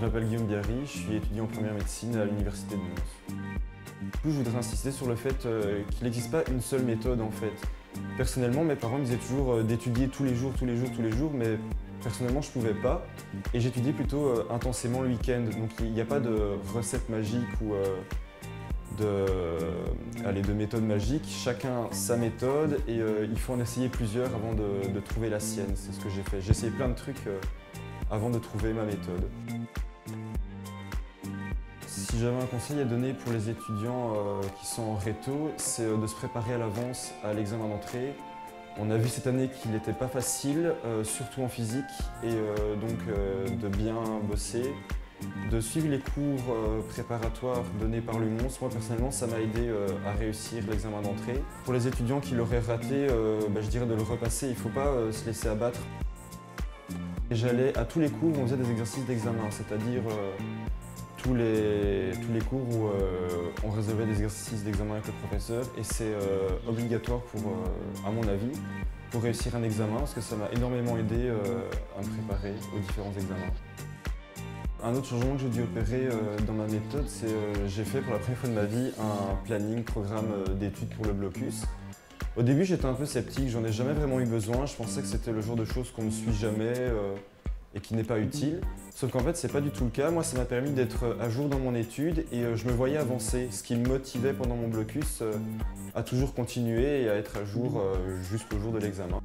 Je m'appelle Guillaume Biarry, je suis étudiant en première médecine à l'université de Mons. Du coup, je voudrais insister sur le fait qu'il n'existe pas une seule méthode en fait. Personnellement, mes parents me disaient toujours d'étudier tous les jours, mais personnellement, je ne pouvais pas. Et j'étudiais plutôt intensément le week-end. Donc il n'y a pas de recette magique ou de méthode magique. Chacun sa méthode et il faut en essayer plusieurs avant de trouver la sienne. C'est ce que j'ai fait. J'ai essayé plein de trucs avant de trouver ma méthode. Si j'avais un conseil à donner pour les étudiants qui sont en réto, c'est de se préparer à l'avance à l'examen d'entrée. On a vu cette année qu'il n'était pas facile, surtout en physique, et de bien bosser, de suivre les cours préparatoires donnés par l'UMONS. Moi personnellement, ça m'a aidé à réussir l'examen d'entrée. Pour les étudiants qui l'auraient raté, je dirais de le repasser, il ne faut pas se laisser abattre. J'allais à tous les cours où on faisait des exercices d'examen, c'est-à-dire tous les cours où on résolvait des exercices d'examen avec le professeur, et c'est obligatoire à mon avis, pour réussir un examen, parce que ça m'a énormément aidé à me préparer aux différents examens. Un autre changement que j'ai dû opérer dans ma méthode, c'est j'ai fait pour la première fois de ma vie un planning, programme d'études pour le blocus. Au début, j'étais un peu sceptique, j'en ai jamais vraiment eu besoin, je pensais que c'était le genre de choses qu'on ne suit jamais et qui n'est pas utile. Sauf qu'en fait, c'est pas du tout le cas. Moi, ça m'a permis d'être à jour dans mon étude et je me voyais avancer, ce qui me motivait pendant mon blocus à toujours continuer et à être à jour jusqu'au jour de l'examen.